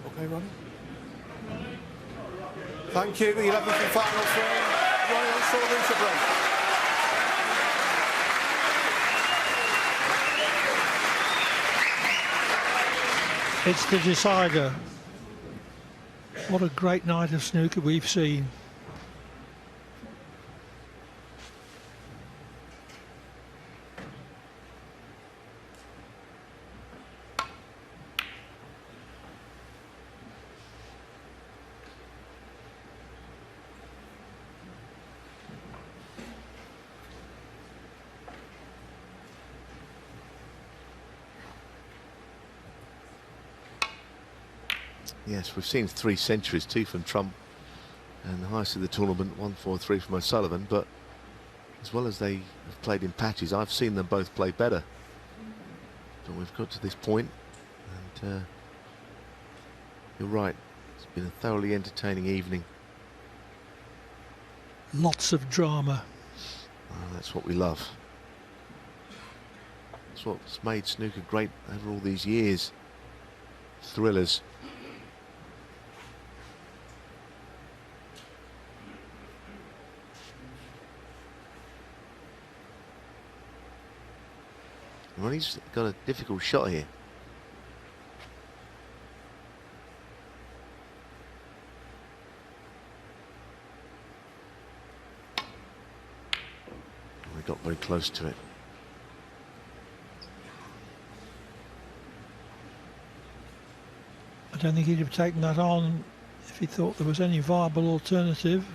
Okay, Ronnie. Thank you. The 11th and final frame. Ronnie O'Sullivan to break. It's the decider. What a great night of snooker we've seen. Yes, we've seen 3 centuries, 2 from Trump, and the highest of the tournament, 143 from O'Sullivan. But as well as they have played in patches, I've seen them both play better. But we've got to this point, and you're right, it's been a thoroughly entertaining evening. Lots of drama. Oh, that's what we love. That's what's made snooker great over all these years. Thrillers. Ronnie's got a difficult shot here. We got very close to it. I don't think he'd have taken that on if he thought there was any viable alternative.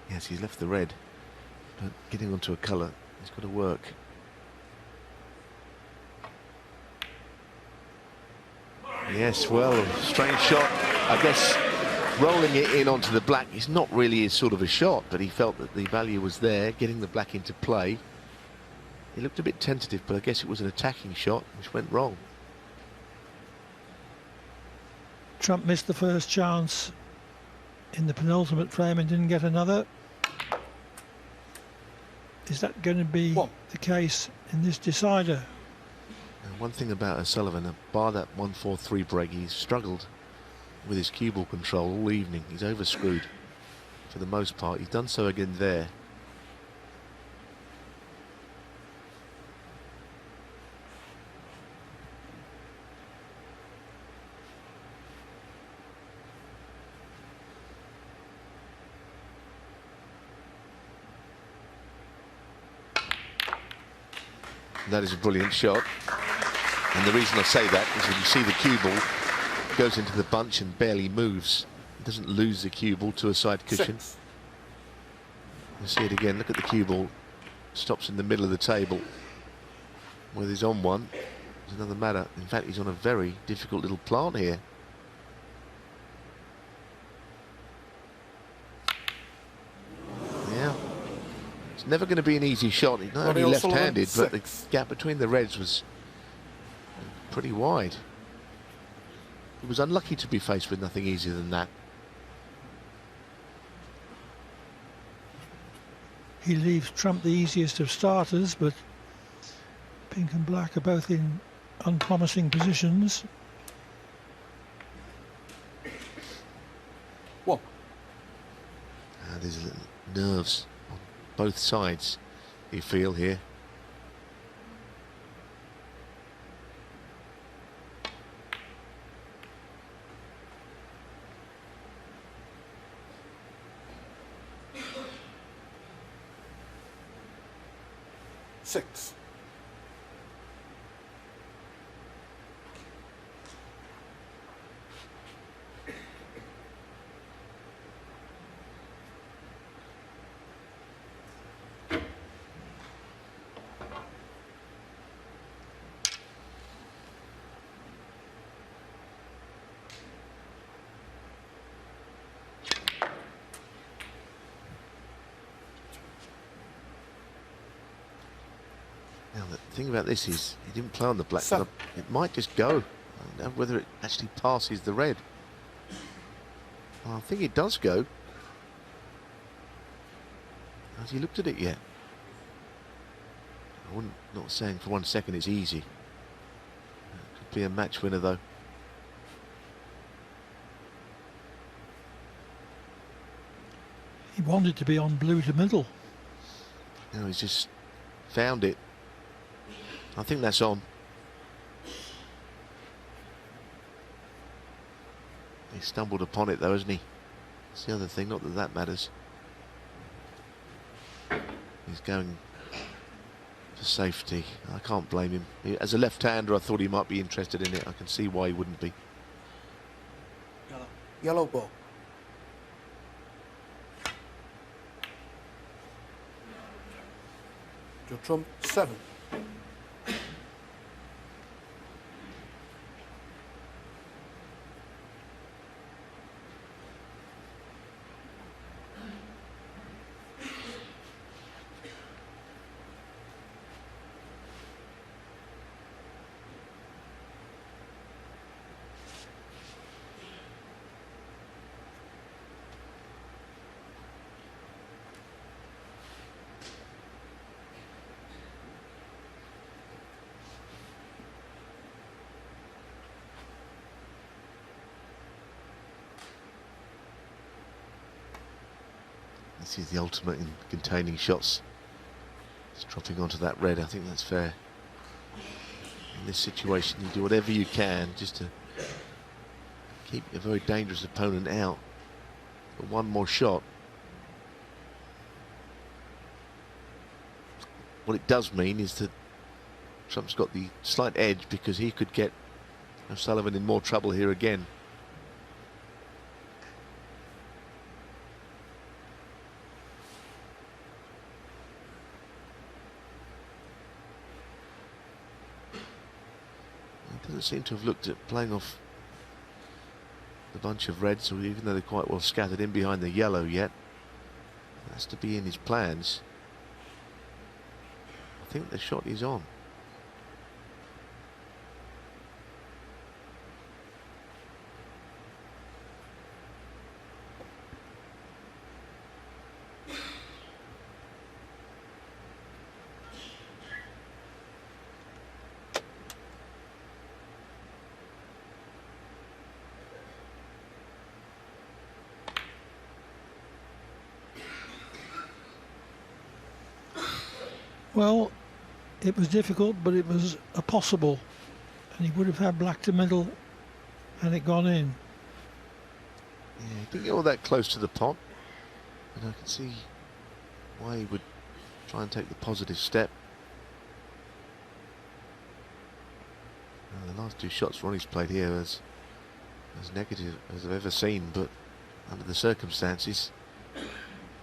Yes, he's left the red, but getting onto a colour, he's got to work. Yes, well, strange shot. I guess rolling it in onto the black is not really his sort of a shot, but he felt that the value was there, getting the black into play. He looked a bit tentative, but I guess it was an attacking shot, which went wrong. Trump missed the first chance in the penultimate frame and didn't get another. Is that going to be the case in this decider? One thing about O'Sullivan, bar that 1-4-3 break, he's struggled with his cue ball control all evening. He's overscrewed for the most part. He's done so again there. That is a brilliant shot, and the reason I say that is when you see the cue ball goes into the bunch and barely moves, it doesn't lose the cue ball to a side cushion. You see it again. Look at the cue ball, stops in the middle of the table. Whether he's on one is another matter. In fact, he's on a very difficult little plant here. Yeah. It's never going to be an easy shot. He's not only left-handed, but the gap between the reds was pretty wide. He was unlucky to be faced with nothing easier than that. He leaves Trump the easiest of starters, but pink and black are both in unpromising positions. What? There's nerves on both sides, you feel here. Six. Now the thing about this is he didn't play on the black, but it might just go. I don't know whether it actually passes the red. Well, I think it does go. Has he looked at it yet? I wouldn't, not saying for 1 second it's easy. Could be a match winner though. He wanted to be on blue to middle. No, he's just found it. I think that's on. He stumbled upon it though, hasn't he? That's the other thing, not that that matters. He's going for safety. I can't blame him. As a left-hander, I thought he might be interested in it. I can see why he wouldn't be. Yellow ball. Your trump 7. This is the ultimate in containing shots. It's dropping onto that red. I think that's fair. In this situation, you do whatever you can just to keep a very dangerous opponent out. But one more shot. What it does mean is that Trump's got the slight edge because he could get O'Sullivan in more trouble here again. Doesn't seem to have looked at playing off the bunch of reds, or even though they're quite well scattered in behind the yellow yet. It has to be in his plans. I think the shot is on. Well, it was difficult, but it was a possible, and he would have had black to middle and it gone in. Yeah, he didn't get all that close to the pot, and I can see why he would try and take the positive step. The last 2 shots Ronnie's played here as negative as I've ever seen, but under the circumstances,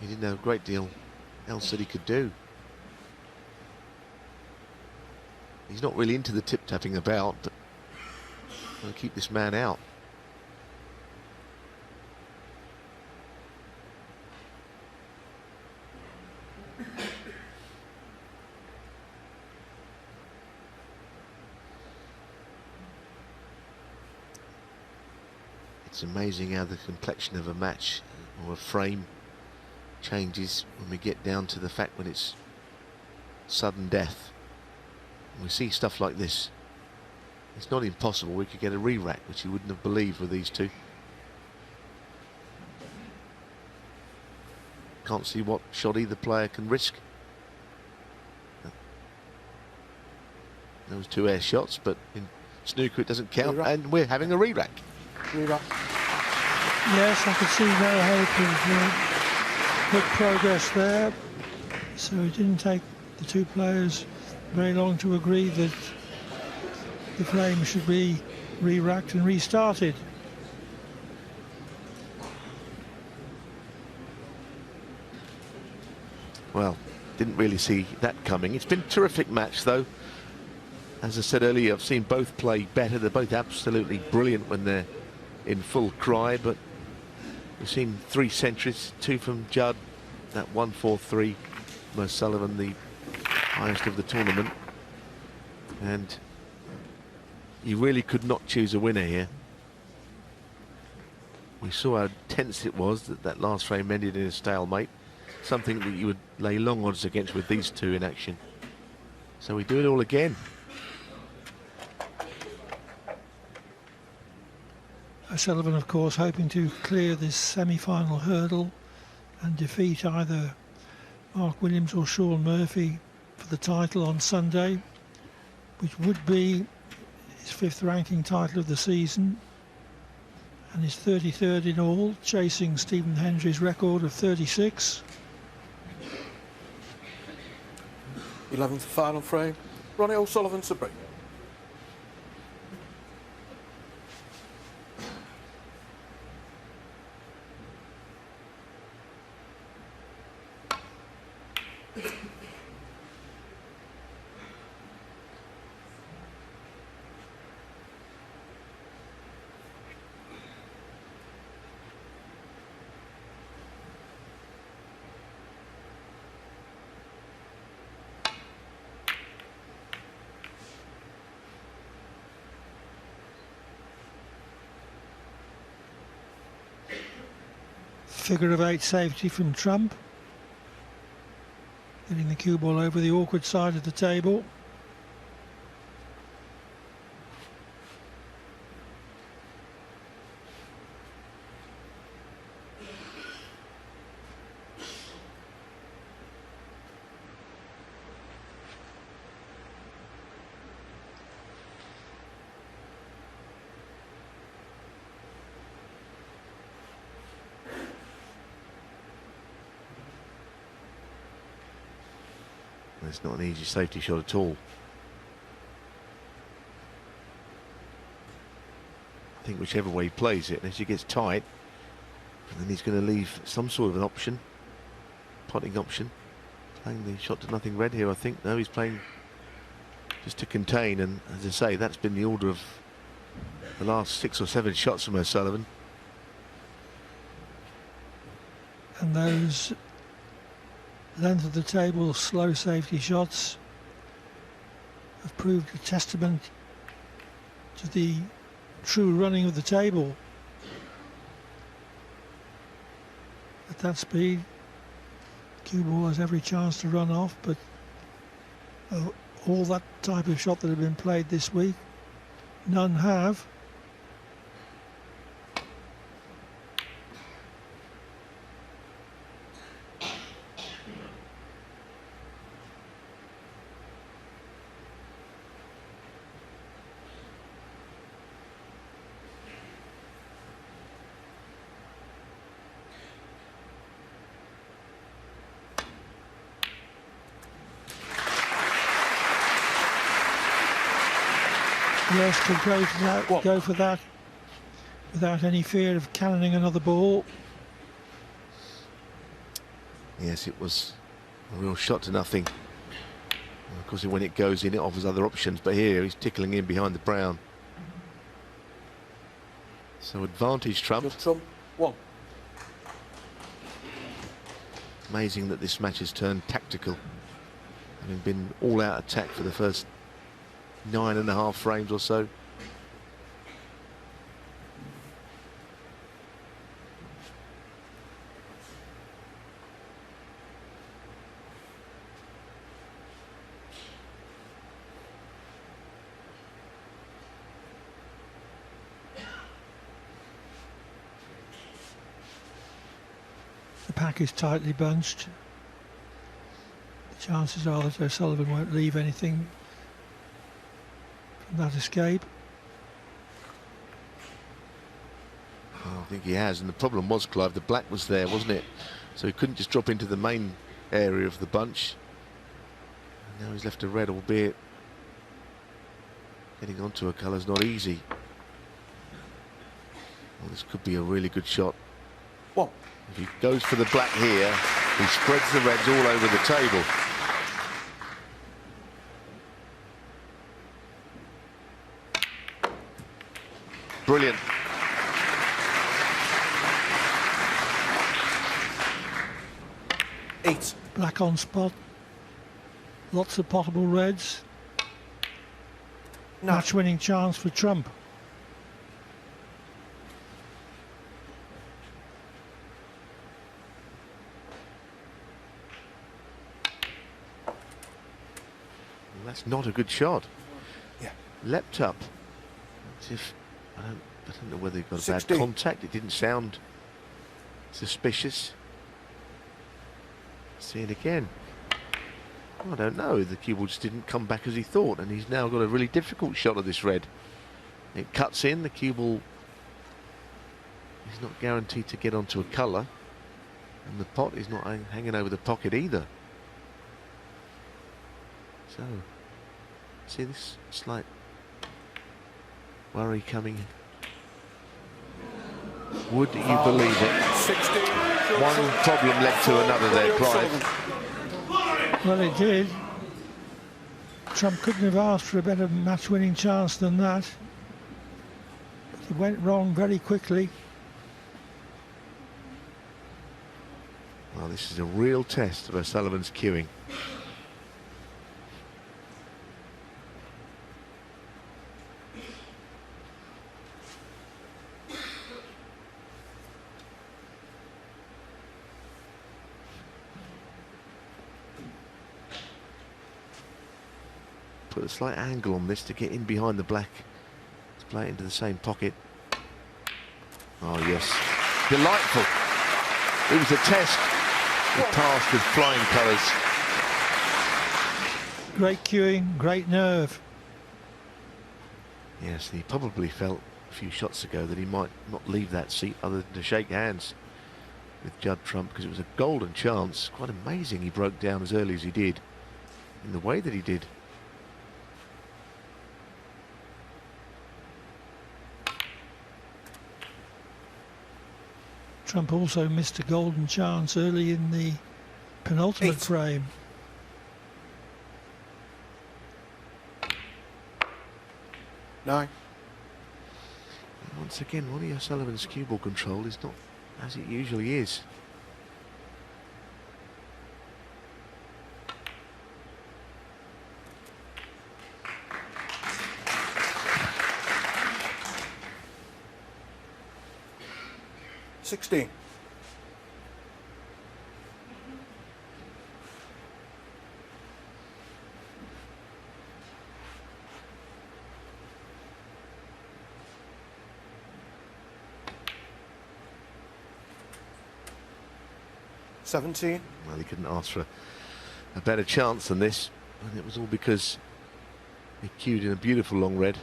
he didn't have a great deal else that he could do. He's not really into the tip-tapping about, but I'll keep this man out. It's amazing how the complexion of a match or a frame changes when we get down to the fact when it's sudden death. We see stuff like this. It's not impossible. We could get a re-rack, which you wouldn't have believed with these two. Can't see what shot either player can risk. Those 2 air shots, but in snooker it doesn't count, and we're having a re-rack. Re-rack. Yes, I could see no hope of quick progress there. So it didn't take the 2 players very long to agree that the frame should be re-racked and restarted. Well, didn't really see that coming. It's been a terrific match though. As I said earlier, I've seen both play better. They're both absolutely brilliant when they're in full cry, but we've seen 3 centuries, 2 from Judd, that 1-4-3, O'Sullivan the highest of the tournament, and you really could not choose a winner here. We saw how tense it was, that last frame ended in a stalemate. something that you would lay long odds against with these two in action. So we do it all again. O'Sullivan, of course, hoping to clear this semi-final hurdle and defeat either Mark Williams or Sean Murphy for the title on Sunday, which would be his 5th ranking title of the season and his 33rd in all, chasing Stephen Hendry's record of 36. 11th final frame. Ronnie O'Sullivan to break. Figure of 8 safety from Trump, getting the cue ball over the awkward side of the table. It's not an easy safety shot at all. I think whichever way he plays it, as he gets tight, and then he's going to leave some sort of an option, potting option. Playing the shot to nothing red here, I think. No, he's playing just to contain, and as I say, that's been the order of the last 6 or 7 shots from O'Sullivan. And those length of the table slow safety shots have proved a testament to the true running of the table. At that speed, cue ball has every chance to run off, but all that type of shot that have been played this week, none have. Yes, to go for that without any fear of cannoning another ball. Yes, it was a real shot to nothing. Of course, when it goes in, it offers other options, but here he's tickling in behind the brown. So advantage Trump. Just Trump, 1. Amazing that this match has turned tactical, having been all-out attack for the first 9.5 frames or so. The pack is tightly bunched. The chances are that O'Sullivan won't leave anything from that escape. Oh, I think he has, and the problem was, Clive, the black was there, wasn't it? So he couldn't just drop into the main area of the bunch. And now he's left a red, albeit getting onto a colour's not easy. Well, this could be a really good shot. 1. If he goes for the black here, he spreads the reds all over the table. Brilliant. Eight. Black on spot. Lots of potable reds. No. Match-winning chance for Trump. That's not a good shot. Yeah. Leapt up. As if, I don't know whether he got a bad 16. contact. It didn't sound suspicious. See it again. I don't know. The cue ball just didn't come back as he thought, and he's now got a really difficult shot of this red. It cuts in. The cue ball is not guaranteed to get onto a colour, and the pot is not hanging over the pocket either. So, see this slight worry coming. Would you believe it? 16. One problem led to another there, Clive. Well, it did. Trump couldn't have asked for a better match-winning chance than that. It went wrong very quickly. Well, this is a real test of O'Sullivan's cueing. Put a slight angle on this to get in behind the black, to play it into the same pocket. Oh yes, delightful. It was a test. It passed with flying colours. Great cueing, great nerve. Yes, he probably felt a few shots ago that he might not leave that seat other than to shake hands with Judd Trump, because it was a golden chance. Quite amazing he broke down as early as he did, in the way that he did. Trump also missed a golden chance early in the penultimate 8. frame. Nine. Once again, Ronnie O'Sullivan's cue ball control is not as it usually is. Sixteen. Seventeen. Well, he couldn't ask for a better chance than this, and it was all because he cued in a beautiful long red.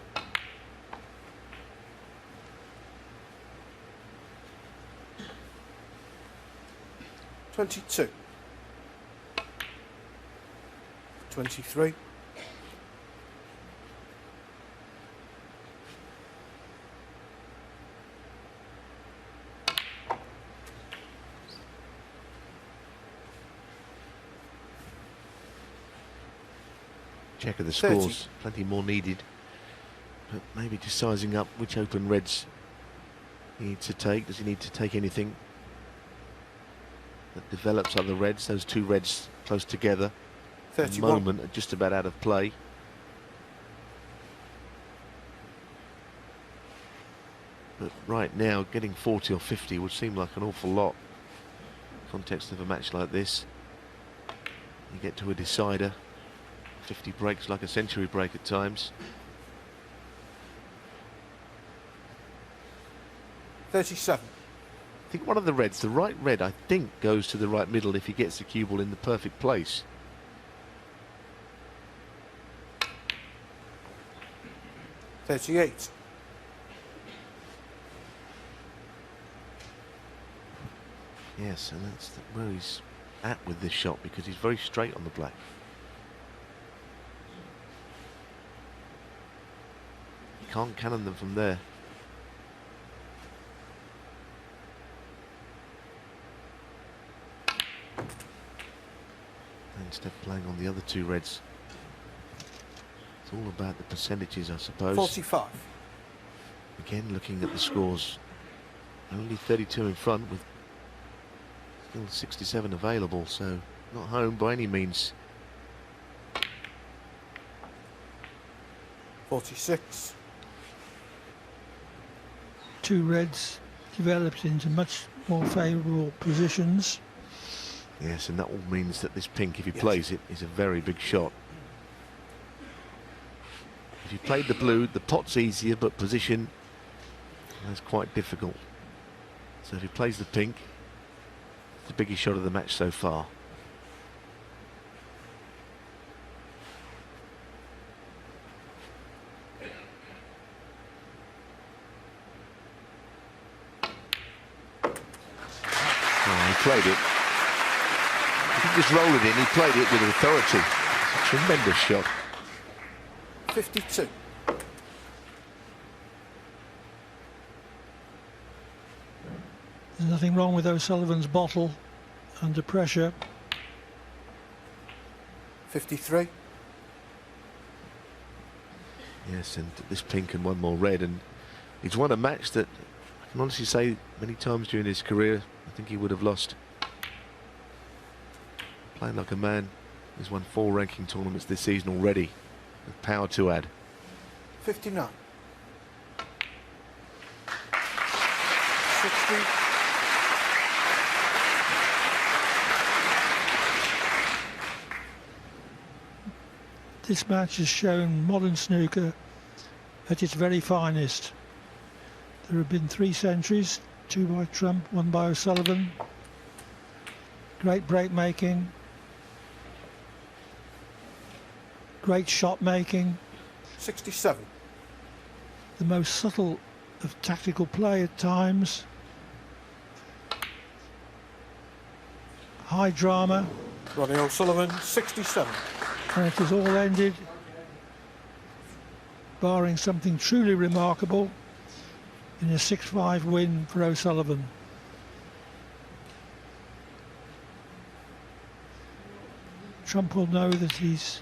22. 23. Check of the 30. scores, plenty more needed, but maybe just sizing up which open reds he needs to take. Does he need to take anything that develops other reds? Those two reds close together at the 31. moment are just about out of play. But right now, getting 40 or 50 would seem like an awful lot in the context of a match like this. You get to a decider, 50 breaks like a century break at times. 37. I think one of the reds, the right red, I think goes to the right middle if he gets the cue ball in the perfect place. $38. Yes, and that's where he's at with this shot, because he's very straight on the black. You can't cannon them from there. Instead of playing on the other two reds. It's all about the percentages, I suppose. 45. Again, looking at the scores, only 32 in front with still 67 available, so not home by any means. 46. Two reds developed into much more favourable positions. Yes, and that all means that this pink, if he Yes. plays it, is a very big shot. If you played the blue, the pot's easier, but position is quite difficult. So if he plays the pink, it's the biggest shot of the match so far. Oh, he played it. He didn't just roll it in, he played it with authority. It's a tremendous shot. 52. There's nothing wrong with O'Sullivan's bottle under pressure. 53. Yes, and this pink and one more red, and he's won a match that I can honestly say many times during his career I think he would have lost. Playing like a man, he's won 4 ranking tournaments this season already, with power to add. 59. 60. This match has shown modern snooker at its very finest. There have been 3 centuries, 2 by Trump, 1 by O'Sullivan. Great break making, great shot making. 67. The most subtle of tactical play at times. High drama. Ronnie O'Sullivan, 67. And it has all ended, barring something truly remarkable, in a 6-5 win for O'Sullivan. Trump will know that he's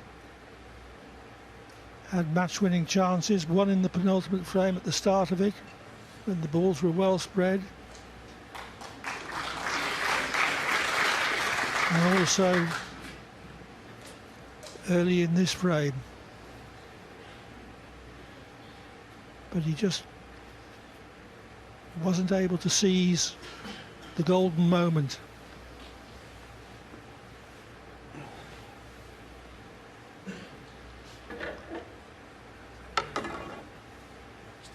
had match-winning chances, one in the penultimate frame at the start of it, when the balls were well spread. And also early in this frame. But he just wasn't able to seize the golden moment.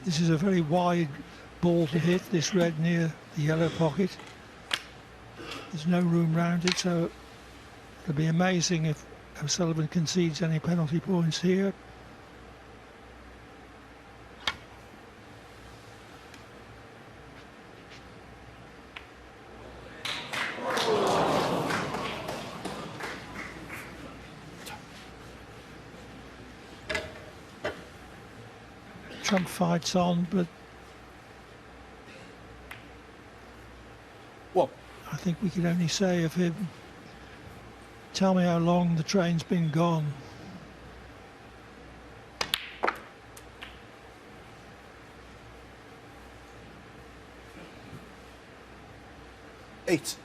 This is a very wide ball to hit, this red near the yellow pocket. There's no room round it, so it'll be amazing if O'Sullivan concedes any penalty points here. Trump fights on, but What? I think we can only say of him, tell me how long the train's been gone. Eight.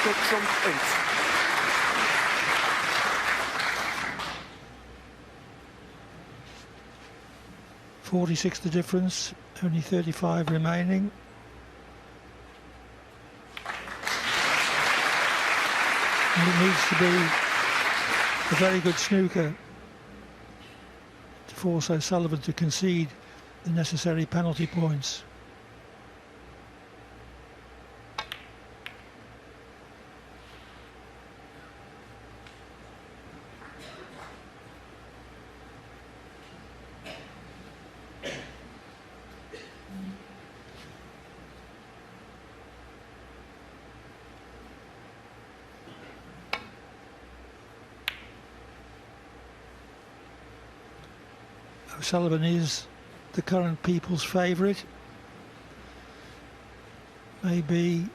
Judd Trump, 8. .46 the difference, only 35 remaining. And it needs to be a very good snooker to force O'Sullivan to concede the necessary penalty points. O'Sullivan is the current people's favourite. Maybe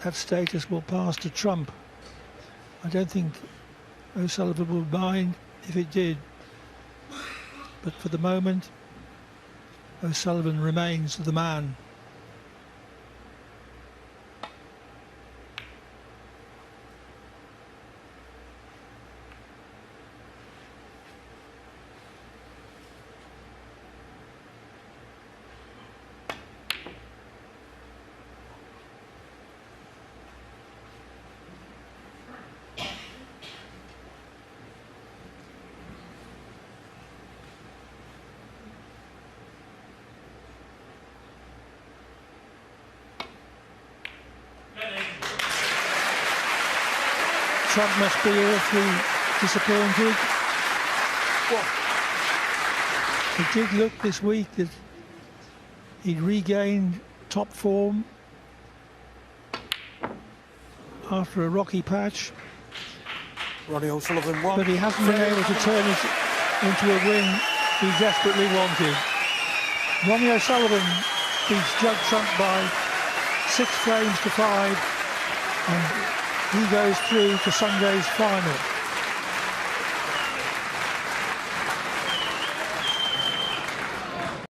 that status will pass to Trump. I don't think O'Sullivan would mind if it did. But for the moment, O'Sullivan remains the man. Trump must be awfully disappointed. What? It did look this week that he'd regained top form after a rocky patch, Ronnie O'Sullivan won. but he hasn't been able to turn it into a win he desperately wanted. Ronnie O'Sullivan beats Judd Trump by 6 frames to 5, and he goes through to Sunday's final.